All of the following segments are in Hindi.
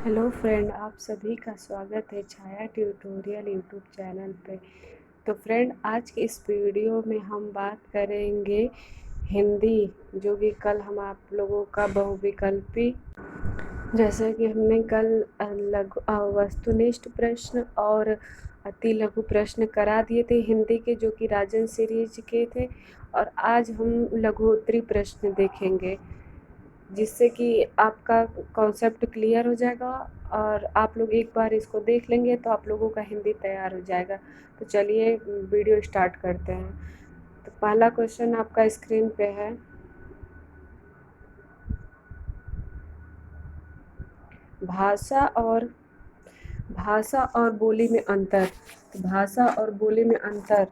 हेलो फ्रेंड, आप सभी का स्वागत है छाया ट्यूटोरियल यूट्यूब चैनल पे। तो फ्रेंड, आज की इस वीडियो में हम बात करेंगे हिंदी, जो कि कल हम आप लोगों का बहुविकल्पी, जैसे कि हमने कल वस्तुनिष्ठ प्रश्न और अति लघु प्रश्न करा दिए थे हिंदी के, जो कि राजन सीरीज के थे। और आज हम लघुत्तरी प्रश्न देखेंगे, जिससे कि आपका कॉन्सेप्ट क्लियर हो जाएगा और आप लोग एक बार इसको देख लेंगे तो आप लोगों का हिंदी तैयार हो जाएगा। तो चलिए वीडियो स्टार्ट करते हैं। तो पहला क्वेश्चन आपका स्क्रीन पे है, भाषा और बोली में अंतर। तो भाषा और बोली में अंतर,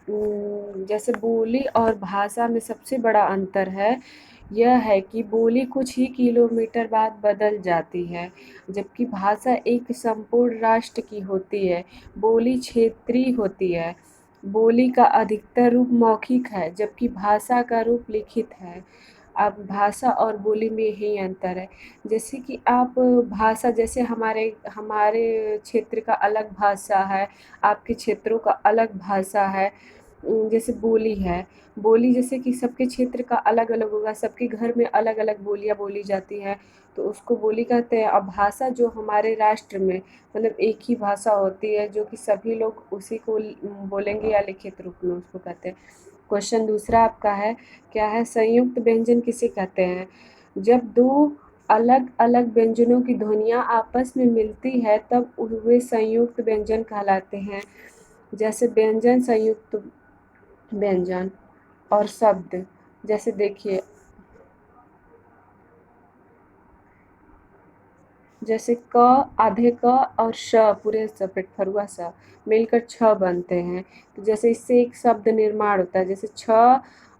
जैसे बोली और भाषा में सबसे बड़ा अंतर है यह है कि बोली कुछ ही किलोमीटर बाद बदल जाती है, जबकि भाषा एक संपूर्ण राष्ट्र की होती है। बोली क्षेत्रीय होती है। बोली का अधिकतर रूप मौखिक है, जबकि भाषा का रूप लिखित है। अब भाषा और बोली में यही अंतर है। जैसे कि आप भाषा, जैसे हमारे हमारे क्षेत्र का अलग भाषा है, आपके क्षेत्रों का अलग भाषा है। जैसे बोली है, बोली जैसे कि सबके क्षेत्र का अलग अलग होगा, सबके घर में अलग अलग बोलियाँ बोली जाती हैं, तो उसको बोली कहते हैं। अब भाषा जो हमारे राष्ट्र में, मतलब एक ही भाषा होती है जो कि सभी लोग उसी को बोलेंगे या लिखित रूप में, उसको कहते हैं। क्वेश्चन दूसरा आपका है, क्या है, संयुक्त व्यंजन किसे कहते हैं? जब दो अलग अलग व्यंजनों की ध्वनियाँ आपस में मिलती है तब वे संयुक्त व्यंजन कहलाते हैं। जैसे व्यंजन, संयुक्त व्यंजन। और शब्द, जैसे देखिए, जैसे क, आधे क और श पूरे सपेट फरुआ स मिलकर छ बनते हैं। तो जैसे इससे एक शब्द निर्माण होता है, जैसे छ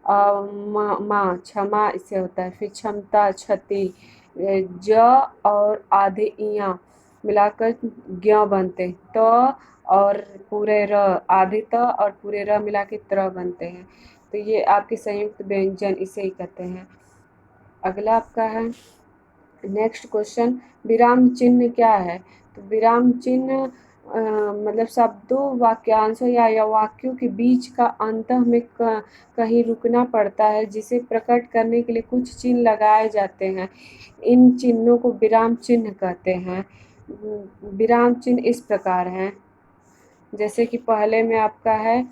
माँ, क्षमा इससे होता है। फिर क्षमता, क्षति, ज और आधे इया मिलाकर ज्ञ बनते हैं। त और पूरे र, आधे त और पूरे र मिला के त्र बनते हैं। तो ये आपके संयुक्त व्यंजन इसे ही कहते हैं। अगला आपका है नेक्स्ट क्वेश्चन, विराम चिन्ह क्या है? तो विराम चिन्ह मतलब शब्दों, वाक्यांशों या वाक्यों के बीच का अंत में कहीं रुकना पड़ता है, जिसे प्रकट करने के लिए कुछ चिन्ह लगाए जाते हैं। इन चिन्हों को विराम चिन्ह कहते हैं। विराम चिन्ह इस प्रकार हैं, जैसे कि पहले में आपका है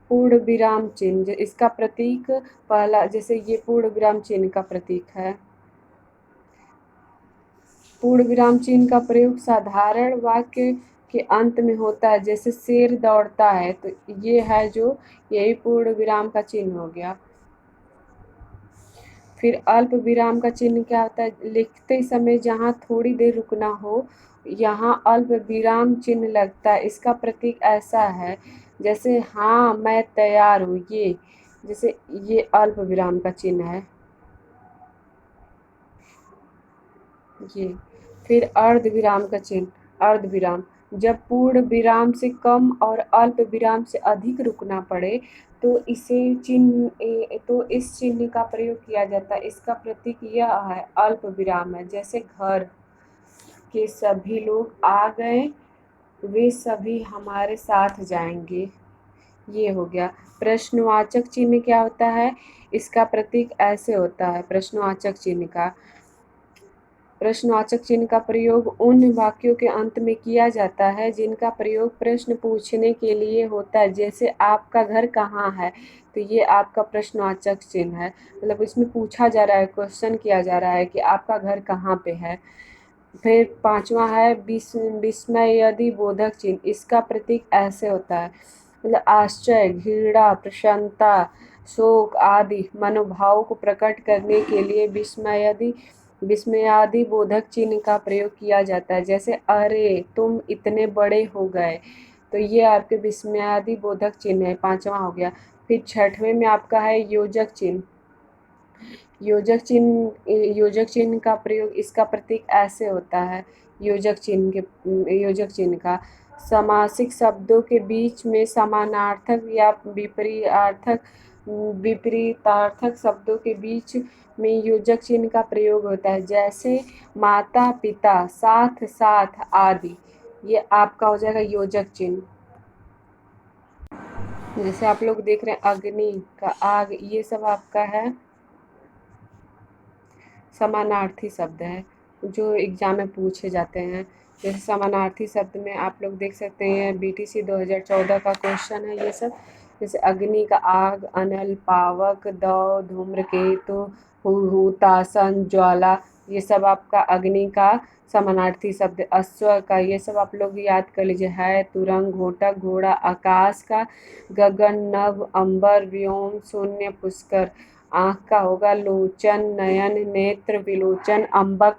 पूर्ण विराम चिन्ह, इसका प्रतीक पहला, जैसे ये पूर्ण विराम चिन्ह का प्रतीक है। पूर्ण विराम चिन्ह का प्रयोग साधारण वाक्य के अंत में होता है, जैसे शेर दौड़ता है, तो ये है जो, यही पूर्ण विराम का चिन्ह हो गया। फिर अल्प विराम का चिन्ह क्या होता है? लिखते समय जहाँ थोड़ी देर रुकना हो, यहाँ अल्प विराम चिन्ह लगता है। इसका प्रतीक ऐसा है, जैसे हाँ मैं तैयार हूँ, ये जैसे ये अल्प विराम का चिन्ह है ये। फिर अर्ध विराम का चिन्ह, अर्ध विराम, जब पूर्ण विराम से कम और अल्प विराम से अधिक रुकना पड़े तो तो इस चिन्ह का प्रयोग किया जाता है। इसका प्रतीक यह है, अल्प विराम है। जैसे घर के सभी लोग आ गए, वे सभी हमारे साथ जाएंगे, ये हो गया। प्रश्नवाचक चिन्ह क्या होता है? इसका प्रतीक ऐसे होता है, प्रश्नवाचक चिन्ह का, प्रश्नवाचक चिन्ह का प्रयोग उन वाक्यों के अंत में किया जाता है जिनका प्रयोग प्रश्न पूछने के लिए होता है। जैसे आपका घर कहाँ है, तो ये आपका प्रश्नवाचक चिन्ह है, मतलब इसमें पूछा जा रहा है, क्वेश्चन किया जा रहा है कि आपका घर कहाँ पे है। फिर पांचवा है विस्मयादि बोधक चिन्ह, इसका प्रतीक ऐसे होता है, मतलब आश्चर्य, घृणा, प्रसन्नता, शोक आदि मनोभाव को प्रकट करने के लिए विस्मयादि बोधक चिन्ह का प्रयोग किया जाता है। जैसे अरे तुम इतने बड़े हो गए, तो ये आपके विस्मयादि बोधक चिन्ह है, पांचवा हो गया। फिर छठवें में आपका है योजक चिन्ह। योजक चिन्ह का प्रयोग, इसका प्रतीक ऐसे होता है, योजक चिन्ह का समासिक शब्दों के बीच में समानार्थक या विपरीतार्थक विपरीतार्थक शब्दों के बीच में योजक चिन्ह का प्रयोग होता है, जैसे माता पिता, साथ साथ आदि। ये आपका हो जाएगा योजक चिन्ह। जैसे आप लोग देख रहे हैं अग्नि का आग, ये सब आपका है समानार्थी शब्द है जो एग्जाम में पूछे जाते हैं। जैसे समानार्थी शब्द में आप लोग देख सकते हैं बीटीसी 2014 का क्वेश्चन है ये सब। जैसे अग्नि का आग, अनल, पावक, दौ, धूम्रकेतु, हुतासन, ज्वाला, ये सब आपका अग्नि का समानार्थी शब्द। अश्व का ये सब आप लोग याद कर लीजिए है तुरंग, घोटक, घोड़ा। आकाश का गगन, नभ, अंबर, व्योम, शून्य, पुष्कर। आँख का होगा लोचन, नयन, नेत्र, विलोचन, अम्बक।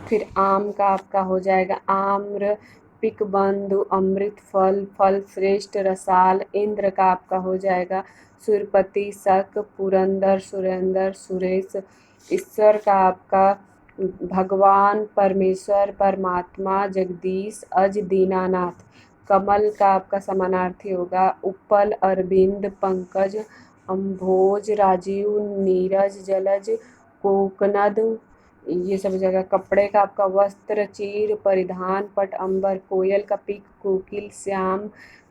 फिर आम का आपका हो जाएगा आम्र, पिकबंधु, अमृत फल, फल श्रेष्ठ, रसाल। इंद्र का आपका हो जाएगा सुरपति, शक, पुरंदर, सुरेंद्र, सुरेश। ईश्वर का आपका भगवान, परमेश्वर, परमात्मा, जगदीश, अज, दीनानाथ। कमल का आपका समानार्थी होगा उपल, अरविंद, पंकज, अम्भोज, राजीव, नीरज, जलज, कोकनद, ये सब जगह। कपड़े का आपका वस्त्र, चीर, परिधान, पट, अंबर। कोयल का पिक, कोकिल, श्याम,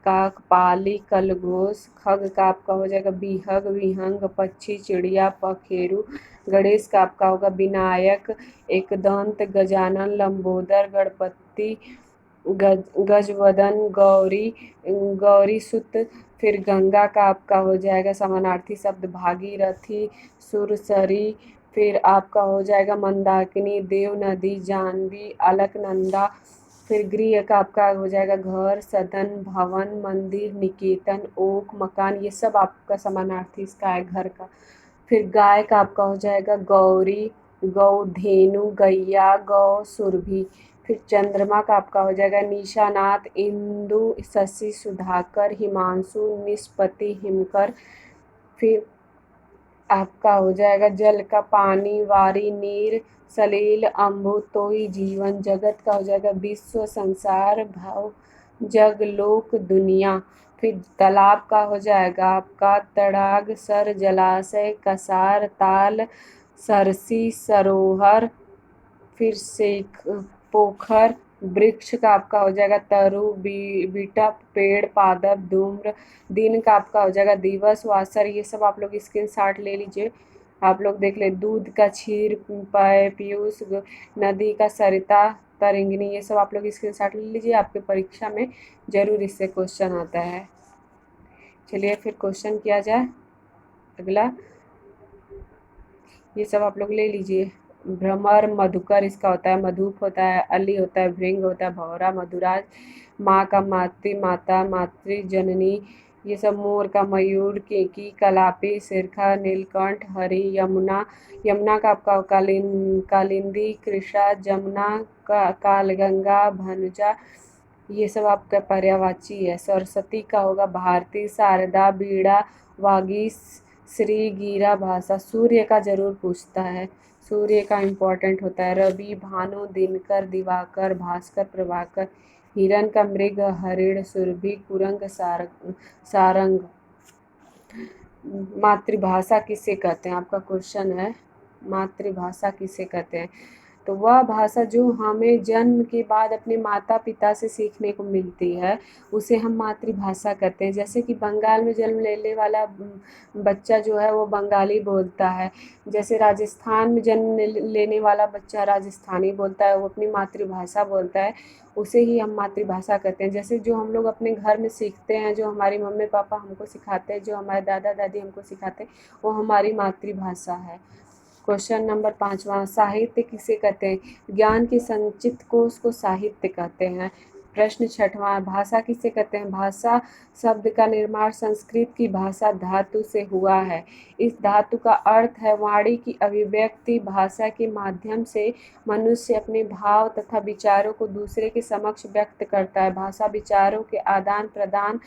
काक, पाली, कलघोष। खग का आपका हो जाएगा बिहग, विहंग, पक्षी, चिड़िया, पखेरु। गणेश का आपका होगा विनायक, एकदंत, गजानन, लंबोदर, गणपति, गजवदन, गौरी, गौरी सुत। फिर गंगा का आपका हो जाएगा समानार्थी शब्द भागीरथी, सुरसरी। फिर आपका हो जाएगा मंदाकिनी, देव नदी, जानवी, अलकनंदा। फिर गृह का आपका हो जाएगा घर, सदन, भवन, मंदिर, निकेतन, ओक, मकान। ये सब आपका समानार्थी इसका है घर का। फिर गाय का आपका हो जाएगा गौरी, गौ, धेनु, गैया, गौ, सुरभि। फिर चंद्रमा का आपका हो जाएगा निशानाथ, इंदु, शशि, सुधाकर, हिमांशु, निष्पति, हिमकर। फिर आपका हो जाएगा जल का पानी, वारी, नीर, सलील, अम्बु, तोई, जीवन। जगत का हो जाएगा विश्व, संसार, भाव, जग, लोक, दुनिया। फिर तालाब का हो जाएगा आपका तड़ाग, सर, जलाशय, कसार, ताल, सरसी, सरोवर। फिर सेक, पोखर। वृक्ष का आपका हो जाएगा तरु, बिटप, पेड़, पादप, धूम्र। दिन का आपका हो जाएगा दिवस, वासर। ये सब आप लोग स्क्रीनशॉट ले लीजिए। आप लोग देख ले दूध का क्षीर, पय, पीयूष, नदी का सरिता, तरंगिणी। ये सब आप लोग स्क्रीनशॉट ले लीजिए, आपके परीक्षा में जरूर इससे क्वेश्चन आता है। चलिए फिर क्वेश्चन किया जाए अगला। ये सब आप लोग ले लीजिए। भ्रमर, मधुकर इसका होता है, मधुप होता है, अली होता है, भृंग होता है, भौरा, मधुराज। माँ का मातृ, माता, मातृ, जननी। ये सब मोर का मयूर, केकी, कलापी, सिरखा, नीलकंठ, हरि, यमुना। यमुना का आपका कालिंदी, कृषा, जमुना, कालगंगा, भनुजा। ये सब आपका पर्यायवाची है। सरस्वती का होगा भारती, शारदा, बीड़ा, वागीश, श्री, गीरा, भाषा। सूर्य का जरूर पूछता है, सूर्य का इम्पोर्टेंट होता है। रवि, भानु, दिनकर, दिवाकर, भास्कर, प्रभाकर। हिरण का मृग, हरिण, सुरभि, कुरंग, सारंग। मातृभाषा किसे कहते हैं, आपका क्वेश्चन है मातृभाषा किसे कहते हैं। तो वह भाषा जो हमें जन्म के बाद अपने माता पिता से सीखने को मिलती है उसे हम मातृभाषा कहते हैं। जैसे कि बंगाल में जन्म लेने वाला बच्चा जो है वो बंगाली बोलता है। जैसे राजस्थान में जन्म लेने वाला बच्चा राजस्थानी बोलता है, वो अपनी मातृभाषा बोलता है, उसे ही हम मातृभाषा कहते हैं। जैसे जो हम लोग अपने घर में सीखते हैं, जो हमारी मम्मी पापा हमको सिखाते हैं, जो हमारे दादा दादी हमको सिखाते हैं, वो हमारी मातृभाषा है। क्वेश्चन नंबर 5वां, साहित्य किसे कहते हैं। ज्ञान के संचित कोश को साहित्य कहते हैं। प्रश्न 6वां, भाषा किसे कहते हैं। भाषा शब्द का निर्माण संस्कृत की भाषा धातु से हुआ है। इस धातु का अर्थ है वाणी की अभिव्यक्ति। भाषा के माध्यम से मनुष्य अपने भाव तथा विचारों को दूसरे के समक्ष व्यक्त करता है। भाषा विचारों के आदान प्रदान,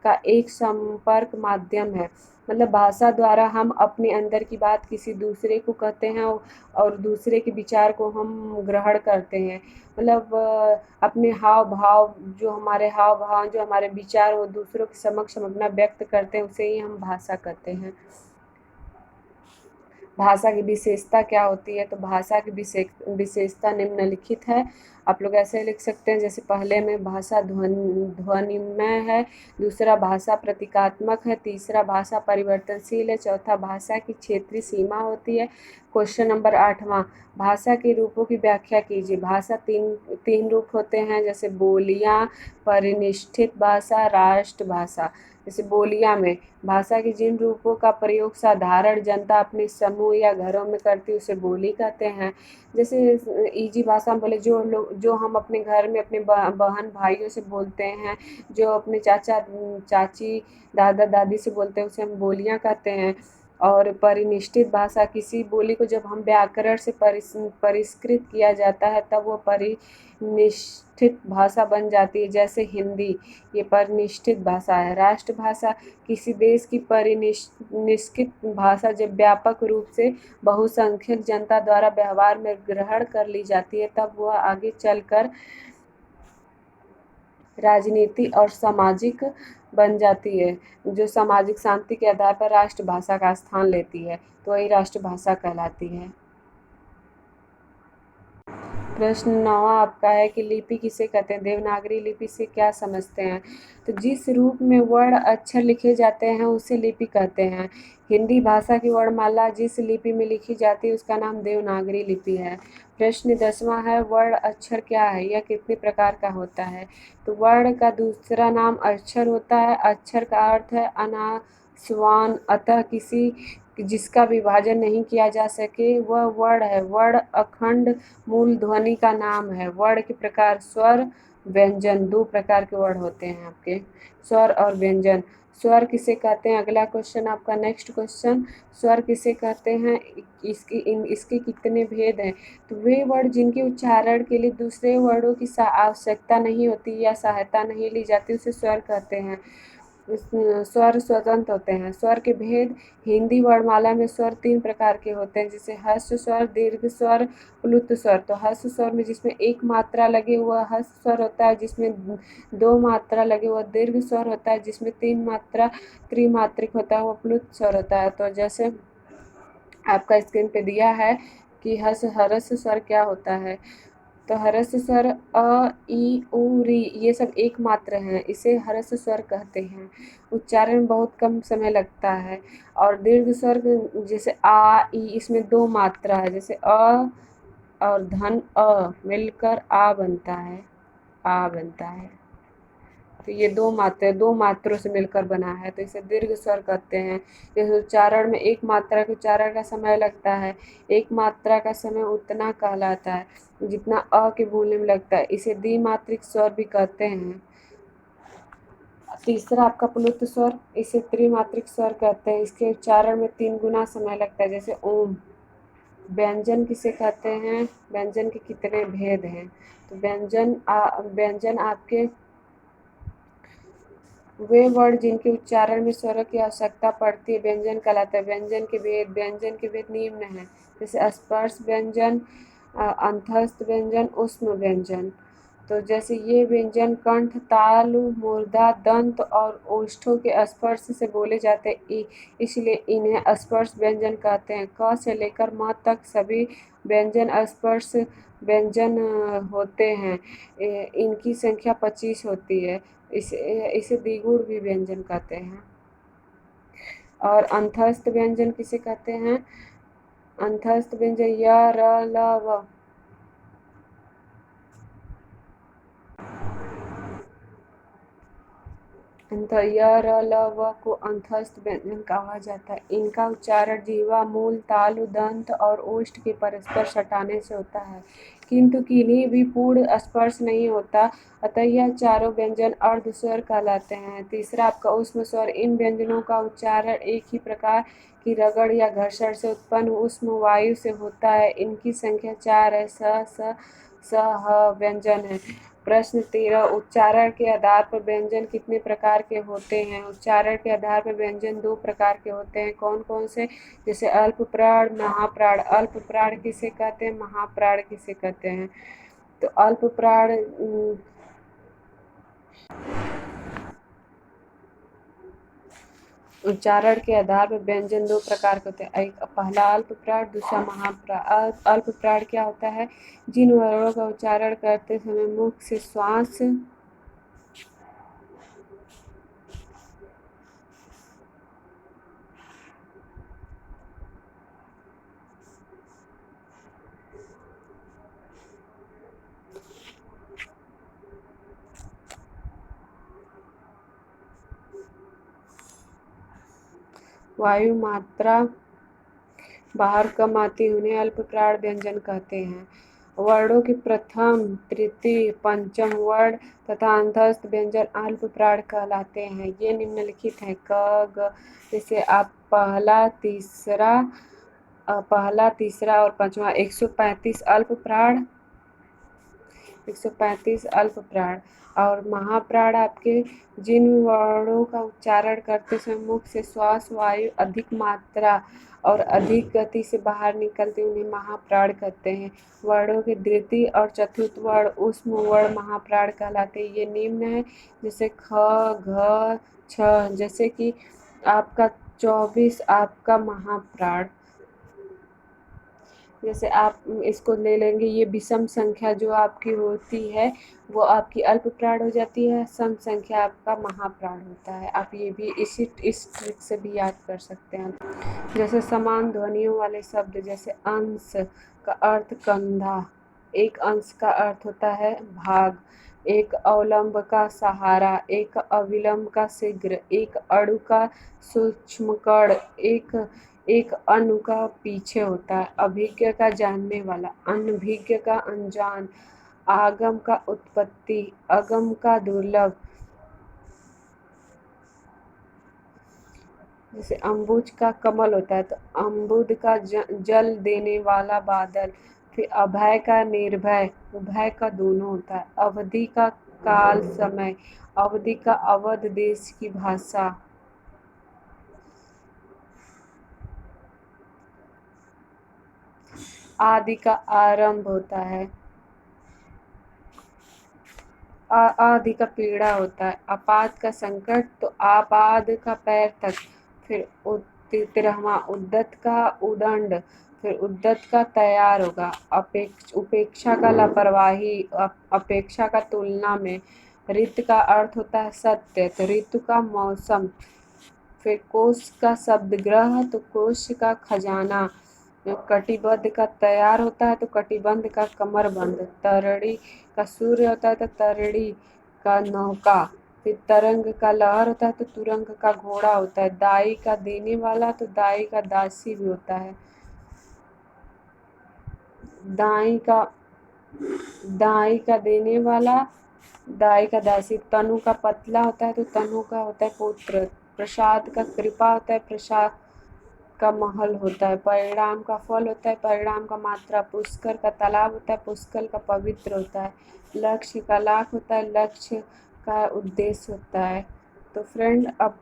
का एक संपर्क माध्यम है। मतलब भाषा द्वारा हम अपने अंदर की बात किसी दूसरे को कहते हैं और दूसरे के विचार को हम ग्रहण करते हैं। मतलब अपने हाव भाव, जो हमारे हाव भाव, जो हमारे विचार वो दूसरों के समक्ष हम अपना व्यक्त करते हैं, उसे ही हम भाषा कहते हैं। भाषा की विशेषता क्या होती है? तो भाषा की विशेषता निम्नलिखित है। आप लोग ऐसे लिख सकते हैं, जैसे पहले में भाषा ध्वनिमय है, दूसरा भाषा प्रतीकात्मक है, तीसरा भाषा परिवर्तनशील है, चौथा भाषा की क्षेत्रीय सीमा होती है। क्वेश्चन नंबर 8वां, भाषा के रूपों की व्याख्या कीजिए। भाषा तीन रूप होते हैं, जैसे बोलियां, परिनिष्ठित भाषा, राष्ट्रभाषा। जैसे बोलियां में भाषा के जिन रूपों का प्रयोग साधारण जनता अपने समूह या घरों में करती है उसे बोली कहते हैं। जैसे इजी भाषा में बोले, जो हम अपने घर में अपने बहन भाइयों से बोलते हैं, जो अपने चाचा चाची दादा दादी से बोलते हैं, उसे हम बोलियां कहते हैं। और परिनिष्ठित भाषा, किसी बोली को जब हम व्याकरण से परिष्कृत किया जाता है तब वो परिनिष्ठित भाषा बन जाती है, जैसे हिंदी, ये परिनिष्ठित भाषा है। राष्ट्रभाषा, किसी देश की परिनिष्ठित भाषा जब व्यापक रूप से बहुसंख्यक जनता द्वारा व्यवहार में ग्रहण कर ली जाती है तब वह आगे चलकर राजनीति और सामाजिक बन जाती है, जो सामाजिक शांति के आधार पर राष्ट्रभाषा का स्थान लेती है, तो वही राष्ट्रभाषा कहलाती है। प्रश्न 9वां आपका है कि लिपि किसे कहते हैं? देवनागरी लिपि से क्या समझते हैं? तो जिस रूप में वर्ण अक्षर लिखे जाते हैं उसे लिपि कहते हैं। हिंदी भाषा की वर्णमाला जिस लिपि में लिखी जाती है उसका नाम देवनागरी लिपि है। प्रश्न 10वां है, वर्ण अक्षर क्या है? यह कितने प्रकार का होता है? तो वर्ण का दूसरा नाम अक्षर होता है। अक्षर का अर्थ है अनास्वान, अतः किसी जिसका विभाजन नहीं किया जा सके वह वर्ण है। वर्ण अखंड मूल ध्वनि का नाम है। वर्ण के प्रकार स्वर, व्यंजन, दो प्रकार के वर्ण होते हैं आपके, स्वर और व्यंजन। स्वर किसे कहते हैं? अगला क्वेश्चन आपका, नेक्स्ट क्वेश्चन, स्वर किसे कहते हैं? इसके कितने भेद हैं? तो वे वर्ण जिनके उच्चारण के लिए दूसरे वर्णों की आवश्यकता नहीं होती या सहायता नहीं ली जाती उसे स्वर कहते हैं। स्वर स्वतंत्र होते हैं। स्वर के भेद, हिंदी वर्णमाला में स्वर 3 प्रकार के होते हैं, जैसे ह्रस्व स्वर, दीर्घ स्वर, प्लुत स्वर। तो ह्रस्व स्वर में जिसमें एक मात्रा लगे हुआ ह्रस्व स्वर होता है, जिसमें 2 मात्रा लगे हुआ दीर्घ स्वर होता है, जिसमें 3 मात्रा त्रिमात्रिक होता है वो प्लुत स्वर होता है। तो जैसे आपका स्क्रीन पे दिया है कि ह्रस्व स्वर क्या होता है। तो ह्रस्व स्वर अ, ई, उ, री ये सब एक मात्र हैं, इसे ह्रस्व स्वर कहते हैं। उच्चारण में बहुत कम समय लगता है। और दीर्घ स्वर जैसे आ, ई, इसमें 2 मात्रा है, जैसे अ और धन अ मिलकर आ बनता है, आ बनता है। तो ये 2 मात्रों से मिलकर बना है, तो इसे दीर्घ स्वर कहते हैं। जैसे उच्चारण में एक मात्रा के उच्चारण का समय लगता है, एक मात्रा का समय उतना कहलाता है जितना अ के बोलने में लगता है, इसे द्विमात्रिक स्वर भी कहते हैं। तीसरा आपका प्लुत स्वर, इसे त्रिमात्रिक स्वर कहते हैं, इसके उच्चारण में 3 गुना समय लगता है, जैसे ओम। व्यंजन किसे कहते हैं? व्यंजन के कितने भेद हैं? तो व्यंजन आपके वे वर्ण जिनके उच्चारण में स्वरों की आवश्यकता पड़ती है व्यंजन कहलाता है। व्यंजन के भेद निम्न हैं, जैसे स्पर्श व्यंजन, अंतस्थ व्यंजन, ऊष्म व्यंजन। तो जैसे ये व्यंजन कंठ, तालु, मूर्धा, दंत और ओष्ठों के स्पर्श से बोले जाते हैं, इसलिए इन्हें स्पर्श व्यंजन कहते हैं। क से लेकर म तक सभी व्यंजन स्पर्श व्यंजन होते हैं। इनकी संख्या 25 होती है। इसे द्विगुण भी व्यंजन कहते हैं। और अंतस्थ व्यंजन किसे कहते हैं? अंतस्थ व्यंजन य, र, ल, व। य, र, ल, व को अंतस्थ व्यंजन कहा जाता है। इनका उच्चारण जीवा, मूल, तालु, दंत और ओष्ठ के परस्पर सटाने से होता है, किंतु किन्हीं भी पूर्ण स्पर्श नहीं होता, अतः यह चारों व्यंजन अर्ध स्वर कहलाते हैं। तीसरा आपका ऊष्म स्वर, इन व्यंजनों का उच्चारण एक ही प्रकार की रगड़ या घर्षण से उत्पन्न ऊष्म वायु से होता है। इनकी संख्या 4 है। स, स, ह व्यंजन है। प्रश्न 13 उच्चारण के आधार पर व्यंजन कितने प्रकार के होते हैं? उच्चारण के आधार पर व्यंजन 2 प्रकार के होते हैं। कौन कौन से? जैसे अल्प प्राण, महाप्राण। अल्प प्राण किसे कहते हैं? महाप्राण किसे कहते हैं? तो अल्प प्राण उच्चारण के आधार पर व्यंजन 2 प्रकार के होते हैं। एक पहला अल्प प्राण, दूसरा महाप्राण। अल्प प्राण क्या होता है? जिन वर्णों का उच्चारण करते समय मुख से श्वास वायु मात्रा बाहर कम आती उन्हें अल्प प्राण व्यंजन कहते हैं। वर्णों के प्रथम, तृतीय, पंचम वर्ण तथा अंतस्थ व्यंजन अल्प प्राण कहलाते हैं। ये निम्नलिखित हैं। क, ग। जैसे आप पहला, तीसरा और पांचवा 135 अल्प प्राण, 135 अल्प प्राण। और महाप्राण आपके जिन वर्णों का उच्चारण करते समय मुख से श्वास वायु अधिक मात्रा और अधिक गति से बाहर निकलते उन्हें महाप्राण कहते हैं। वर्णों के द्वितीय और चतुर्थ वर्ण ऊष्म वर्ण महाप्राण कहलाते हैं। ये निम्न है, जैसे ख, घ, छ। जैसे कि आपका 24 आपका महाप्राण। जैसे आप इसको ले लेंगे, ये विषम संख्या जो आपकी होती है वो आपकी अल्प प्राण हो जाती है, सम संख्या आपका महाप्राण होता है। आप ये भी इस ट्रिक से भी याद कर सकते हैं। जैसे समान ध्वनियों वाले शब्द, जैसे अंश का अर्थ कंधा, एक अंश का अर्थ होता है भाग, एक अवलंब का सहारा, एक अविलंब का शीघ्र, एक अणु का सूक्ष्म कण, एक अणु का पीछे होता है। अभिज्ञ का जानने वाला, अनभिज्ञ का अनजान, आगम का उत्पत्ति, अगम का दुर्लभ। जैसे अम्बुज का कमल होता है तो अम्बुद का जल देने वाला बादल। फिर अभय का निर्भय, उभय का दोनों होता है। अवधि का काल समय, अवधि का अवध देश की भाषा। आदि का आरंभ होता है, आदि का पीड़ा होता है। अपाद का संकट तो आपाद का पैर तक। फिर 13वां उद्दत का उदंड, फिर उद्दत का तैयार होगा। उपेक्षा का लापरवाही, अपेक्षा का तुलना में। ऋत का अर्थ होता है सत्य, तो ऋतु का मौसम। फिर कोश का शब्द ग्रह, तो कोश का खजाना। कटिबद्ध का तैयार होता है तो कटिबंध का कमरबंद। तरड़ी का सूर्य होता है तो तरड़ी का नौका। फिर तरंग का लहर होता है तो तुरंग का घोड़ा होता है। दाई का देने वाला तो दाई का दासी भी होता है। दाई का देने वाला, दाई का दासी। तनु का पतला होता है तो तनु का होता है पुत्र। प्रसाद का कृपा होता है, प्रसाद का महल होता है। परिणाम का फल होता है, परिणाम का मात्रा। पुष्कर का तालाब होता है, पुष्कर का पवित्र होता है। लक्ष्य का लाख होता है, लक्ष्य का उद्देश्य होता है। तो फ्रेंड, अब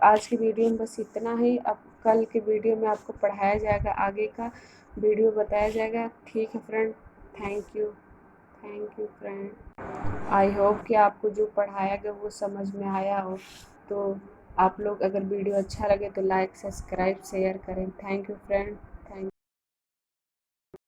आज की वीडियो में बस इतना ही। अब कल के वीडियो में आपको पढ़ाया जाएगा, आगे का वीडियो बताया जाएगा। ठीक है friend, thank you friend. I hope कि आपको जो पढ़ाया गया वो समझ में आया हो। तो आप लोग अगर वीडियो अच्छा लगे तो लाइक, सब्सक्राइब, शेयर करें। Thank you friend.